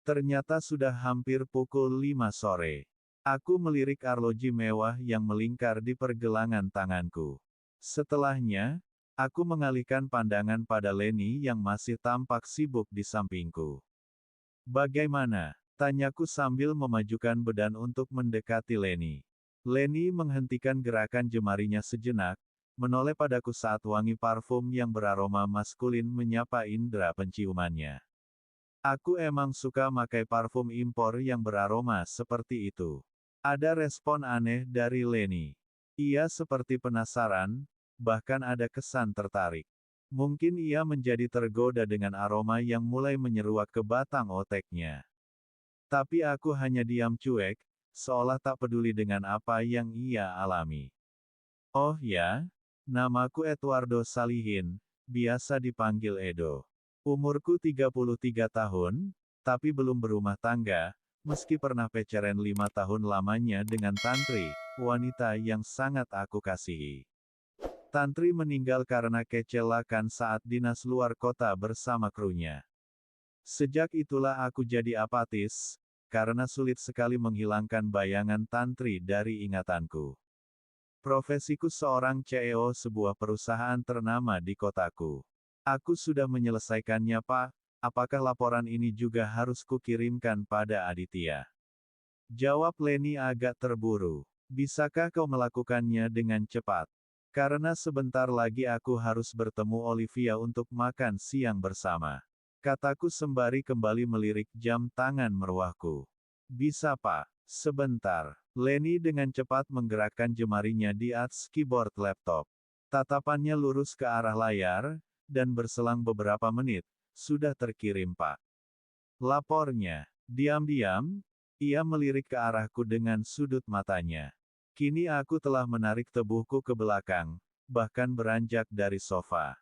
Ternyata sudah hampir pukul 5 sore. Aku melirik arloji mewah yang melingkar di pergelangan tanganku. Setelahnya, aku mengalihkan pandangan pada Leni yang masih tampak sibuk di sampingku. "Bagaimana?" tanyaku sambil memajukan badan untuk mendekati Leni. Leni menghentikan gerakan jemarinya sejenak, menoleh padaku saat wangi parfum yang beraroma maskulin menyapa indera penciumannya. "Aku emang suka makai parfum impor yang beraroma seperti itu." Ada respon aneh dari Leni. Ia seperti penasaran, bahkan ada kesan tertarik. Mungkin ia menjadi tergoda dengan aroma yang mulai menyeruak ke batang otaknya. Tapi aku hanya diam cuek, seolah tak peduli dengan apa yang ia alami. "Oh ya, namaku Eduardo Salihin, biasa dipanggil Edo. Umurku 33 tahun, tapi belum berumah tangga, meski pernah pacaran 5 tahun lamanya dengan Tantri, wanita yang sangat aku kasihi. Tantri meninggal karena kecelakaan saat dinas luar kota bersama krunya. Sejak itulah aku jadi apatis, karena sulit sekali menghilangkan bayangan Tantri dari ingatanku. Profesiku seorang CEO sebuah perusahaan ternama di kotaku. Aku sudah menyelesaikannya, Pak. Apakah laporan ini juga harus kukirimkan pada Aditya?" Jawab Leni agak terburu. "Bisakah kau melakukannya dengan cepat? Karena sebentar lagi aku harus bertemu Olivia untuk makan siang bersama." Kataku sembari kembali melirik jam tangan merwahku. "Bisa, Pak. Sebentar." Leni dengan cepat menggerakkan jemarinya di atas keyboard laptop. Tatapannya lurus ke arah layar, dan berselang beberapa menit, "Sudah terkirim, Pak." Lapornya. Diam-diam, ia melirik ke arahku dengan sudut matanya. Kini aku telah menarik tubuhku ke belakang, bahkan beranjak dari sofa.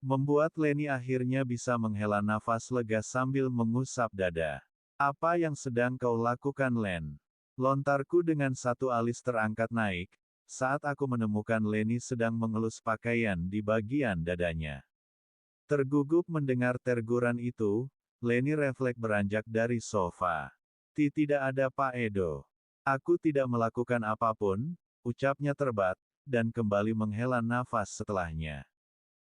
Membuat Leni akhirnya bisa menghela nafas lega sambil mengusap dada. "Apa yang sedang kau lakukan, Len?" Lontarku dengan satu alis terangkat naik, saat aku menemukan Leni sedang mengelus pakaian di bagian dadanya. Tergugup mendengar teguran itu, Leni refleks beranjak dari sofa. "Tidak ada, Pak Edo. Aku tidak melakukan apapun," ucapnya terbat, dan kembali menghela nafas setelahnya.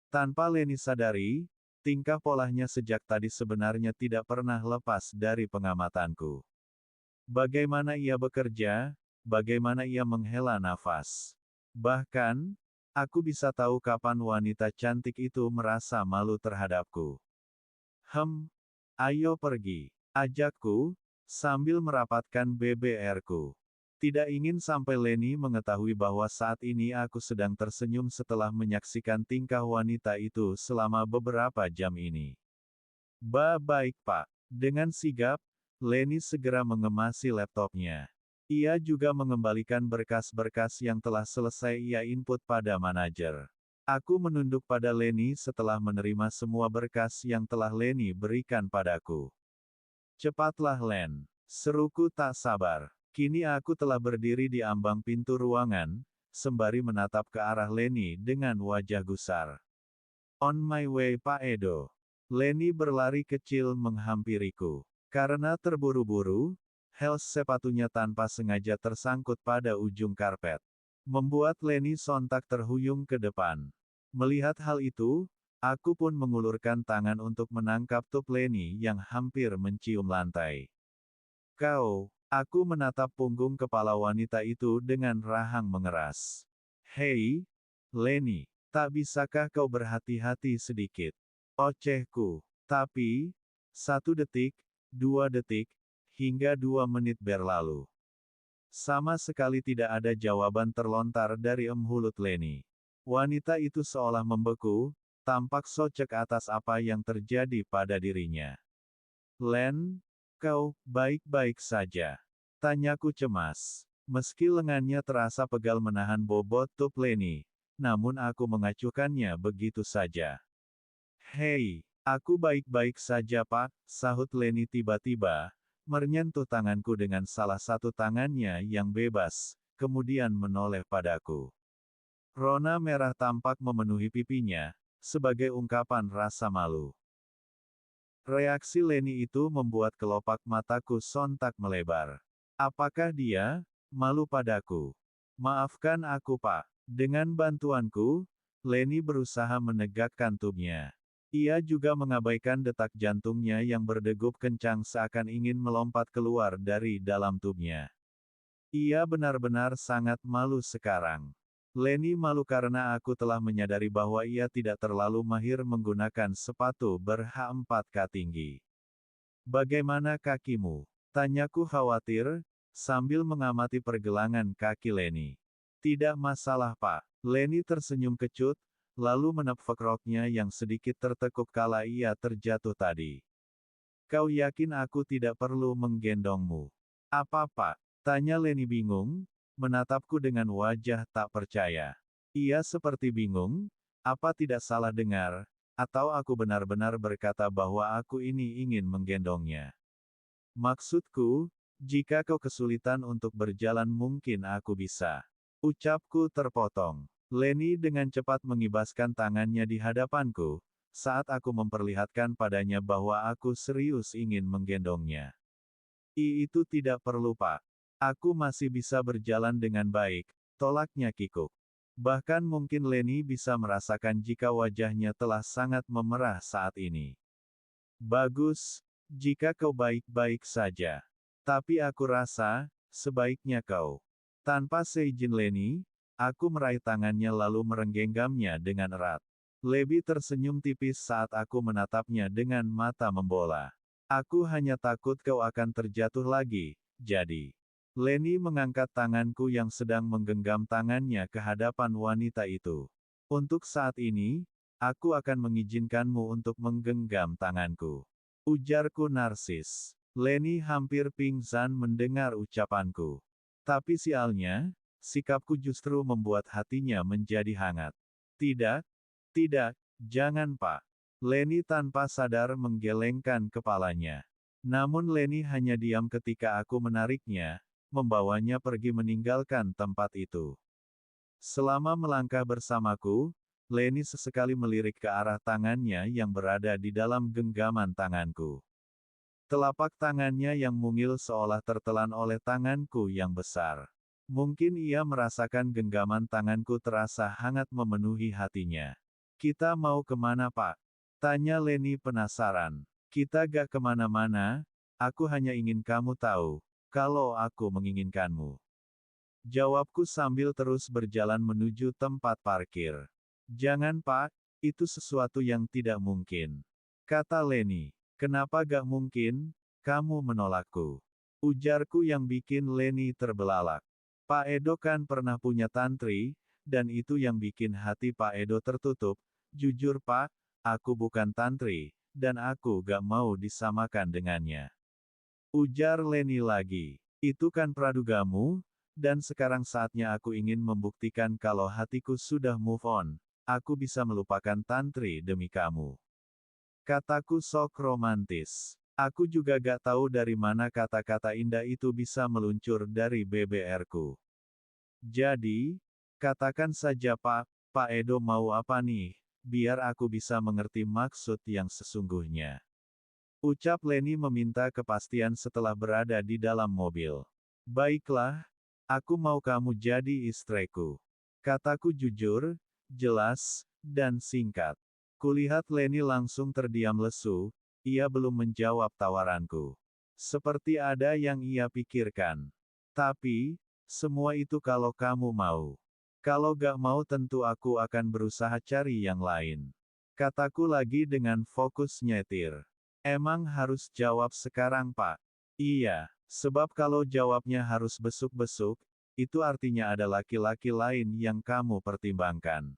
Tanpa Leni sadari, tingkah polanya sejak tadi sebenarnya tidak pernah lepas dari pengamatanku. Bagaimana ia bekerja, bagaimana ia menghela nafas. Bahkan, aku bisa tahu kapan wanita cantik itu merasa malu terhadapku. Ayo pergi," ajakku, sambil merapatkan BBR-ku. Tidak ingin sampai Leni mengetahui bahwa saat ini aku sedang tersenyum setelah menyaksikan tingkah wanita itu selama beberapa jam ini. Baik, Pak." Dengan sigap, Leni segera mengemasi laptopnya. Ia juga mengembalikan berkas-berkas yang telah selesai ia input pada manajer. Aku menunduk pada Leni setelah menerima semua berkas yang telah Leni berikan padaku. "Cepatlah, Len," seruku tak sabar. Kini aku telah berdiri di ambang pintu ruangan, sembari menatap ke arah Leni dengan wajah gusar. "On my way, Pak Edo." Leni berlari kecil menghampiriku. Karena terburu-buru, heels sepatunya tanpa sengaja tersangkut pada ujung karpet. Membuat Leni sontak terhuyung ke depan. Melihat hal itu, aku pun mengulurkan tangan untuk menangkap tubuh Leni yang hampir mencium lantai. "Kau..." Aku menatap punggung kepala wanita itu dengan rahang mengeras. "Hei, Leni, tak bisakah kau berhati-hati sedikit?" Ocehku. Tapi, 1 detik, 2 detik, hingga 2 menit berlalu. Sama sekali tidak ada jawaban terlontar dari mulut Leni. Wanita itu seolah membeku, tampak socek atas apa yang terjadi pada dirinya. "Len, kau baik-baik saja?" tanyaku cemas. Meski lengannya terasa pegal menahan bobot tubuh Leni, namun aku mengacuhkannya begitu saja. "Hei, aku baik-baik saja, Pak," sahut Leni tiba-tiba, menyentuh tanganku dengan salah satu tangannya yang bebas, kemudian menoleh padaku. Rona merah tampak memenuhi pipinya, sebagai ungkapan rasa malu. Reaksi Leni itu membuat kelopak mataku sontak melebar. Apakah dia malu padaku? Maafkan aku, Pak. Dengan bantuanku, Leni berusaha menegakkan tubuhnya. Ia juga mengabaikan detak jantungnya yang berdegup kencang seakan ingin melompat keluar dari dalam tubuhnya. Ia benar-benar sangat malu sekarang. Leni malu karena aku telah menyadari bahwa ia tidak terlalu mahir menggunakan sepatu ber-H4K tinggi. Bagaimana kakimu? Tanyaku khawatir, sambil mengamati pergelangan kaki Leni. Tidak masalah, Pak. Leni tersenyum kecut, lalu menepuk roknya yang sedikit tertekuk kala ia terjatuh tadi. Kau yakin aku tidak perlu menggendongmu? Apa, Pak? Tanya Leni bingung, menatapku dengan wajah tak percaya. Ia seperti bingung, apa tidak salah dengar, atau aku benar-benar berkata bahwa aku ini ingin menggendongnya. Maksudku, jika kau kesulitan untuk berjalan mungkin aku bisa. Ucapku terpotong. Leni dengan cepat mengibaskan tangannya di hadapanku, saat aku memperlihatkan padanya bahwa aku serius ingin menggendongnya. Itu tidak perlu, Pak. Aku masih bisa berjalan dengan baik, tolaknya kikuk. Bahkan mungkin Leni bisa merasakan jika wajahnya telah sangat memerah saat ini. Bagus, jika kau baik-baik saja. Tapi aku rasa, sebaiknya kau. Tanpa seizin Leni, aku meraih tangannya lalu merenggenggamnya dengan erat. Lebi tersenyum tipis saat aku menatapnya dengan mata membola. Aku hanya takut kau akan terjatuh lagi, jadi. Leni mengangkat tanganku yang sedang menggenggam tangannya ke hadapan wanita itu. Untuk saat ini, aku akan mengizinkanmu untuk menggenggam tanganku. Ujarku narsis. Leni hampir pingsan mendengar ucapanku. Tapi sialnya, sikapku justru membuat hatinya menjadi hangat. Tidak, tidak, jangan, Pak. Leni tanpa sadar menggelengkan kepalanya. Namun Leni hanya diam ketika aku menariknya, membawanya pergi meninggalkan tempat itu. Selama melangkah bersamaku, Leni sesekali melirik ke arah tangannya yang berada di dalam genggaman tanganku. Telapak tangannya yang mungil seolah tertelan oleh tanganku yang besar. Mungkin ia merasakan genggaman tanganku terasa hangat memenuhi hatinya. Kita mau kemana, Pak? Tanya Leni penasaran. Kita gak kemana-mana, aku hanya ingin kamu tahu, kalau aku menginginkanmu. Jawabku sambil terus berjalan menuju tempat parkir. Jangan, Pak, itu sesuatu yang tidak mungkin. Kata Leni. Kenapa gak mungkin? Kamu menolakku. Ujarku yang bikin Leni terbelalak. Pak Edo kan pernah punya tantri, dan itu yang bikin hati Pak Edo tertutup. Jujur, Pak, aku bukan tantri, dan aku gak mau disamakan dengannya. Ujar Leni lagi. Itu kan pradugamu, dan sekarang saatnya aku ingin membuktikan kalau hatiku sudah move on. Aku bisa melupakan tantri demi kamu. Kataku sok romantis. Aku juga gak tahu dari mana kata-kata indah itu bisa meluncur dari BBR-ku. Jadi, katakan saja, Pak, Pak Edo mau apa nih, biar aku bisa mengerti maksud yang sesungguhnya. Ucap Leni meminta kepastian setelah berada di dalam mobil. Baiklah, aku mau kamu jadi istriku. Kataku jujur, jelas, dan singkat. Kulihat Leni langsung terdiam lesu, ia belum menjawab tawaranku. Seperti ada yang ia pikirkan. Tapi, semua itu kalau kamu mau. Kalau gak mau tentu aku akan berusaha cari yang lain. Kataku lagi dengan fokus nyetir. Emang harus jawab sekarang, Pak? Iya, sebab kalau jawabnya harus besuk-besuk, itu artinya ada laki-laki lain yang kamu pertimbangkan.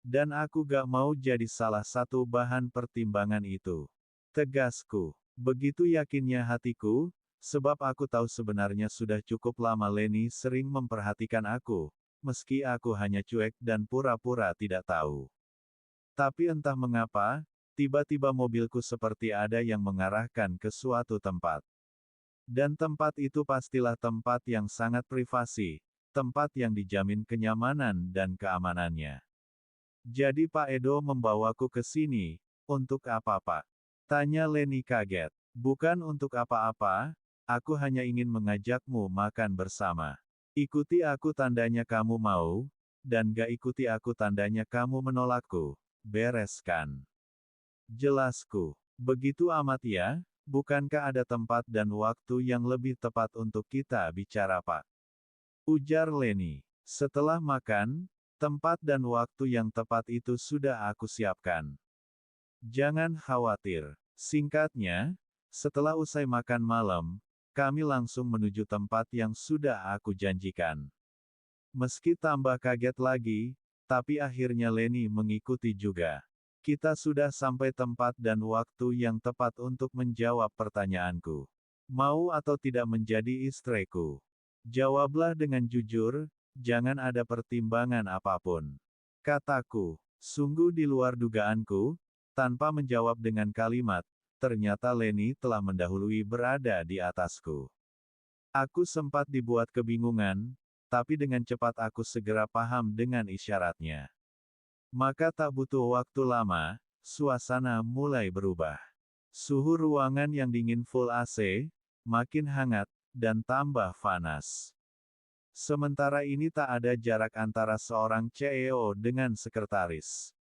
Dan aku gak mau jadi salah satu bahan pertimbangan itu. Tegasku. Begitu yakinnya hatiku, sebab aku tahu sebenarnya sudah cukup lama Leni sering memperhatikan aku, meski aku hanya cuek dan pura-pura tidak tahu. Tapi entah mengapa, tiba-tiba mobilku seperti ada yang mengarahkan ke suatu tempat. Dan tempat itu pastilah tempat yang sangat privasi, tempat yang dijamin kenyamanan dan keamanannya. Jadi Pak Edo membawaku ke sini, untuk apa, Pak? Tanya Leni kaget. Bukan untuk apa-apa, aku hanya ingin mengajakmu makan bersama. Ikuti aku tandanya kamu mau, dan gak ikuti aku tandanya kamu menolakku. Bereskan. Jelasku. Begitu amat ya, bukankah ada tempat dan waktu yang lebih tepat untuk kita bicara Pak? Ujar Leni. Setelah makan, tempat dan waktu yang tepat itu sudah aku siapkan. Jangan khawatir. Singkatnya, setelah usai makan malam, kami langsung menuju tempat yang sudah aku janjikan. Meski tambah kaget lagi, tapi akhirnya Leni mengikuti juga. Kita sudah sampai tempat dan waktu yang tepat untuk menjawab pertanyaanku. Mau atau tidak menjadi istriku? Jawablah dengan jujur, jangan ada pertimbangan apapun. Kataku, sungguh di luar dugaanku, tanpa menjawab dengan kalimat, ternyata Leni telah mendahului berada di atasku. Aku sempat dibuat kebingungan, tapi dengan cepat aku segera paham dengan isyaratnya. Maka tak butuh waktu lama, suasana mulai berubah. Suhu ruangan yang dingin full AC, makin hangat, dan tambah panas. Sementara ini tak ada jarak antara seorang CEO dengan sekretaris.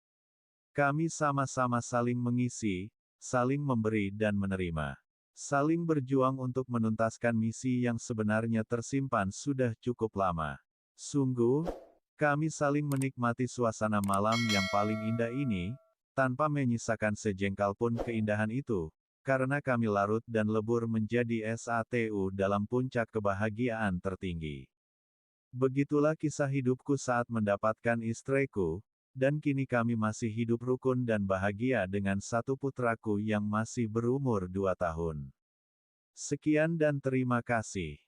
Kami sama-sama saling mengisi, saling memberi dan menerima. Saling berjuang untuk menuntaskan misi yang sebenarnya tersimpan sudah cukup lama. Sungguh, kami saling menikmati suasana malam yang paling indah ini, tanpa menyisakan sejengkal pun keindahan itu, karena kami larut dan lebur menjadi SATU dalam puncak kebahagiaan tertinggi. Begitulah kisah hidupku saat mendapatkan istriku, dan kini kami masih hidup rukun dan bahagia dengan satu putraku yang masih berumur 2 tahun. Sekian dan terima kasih.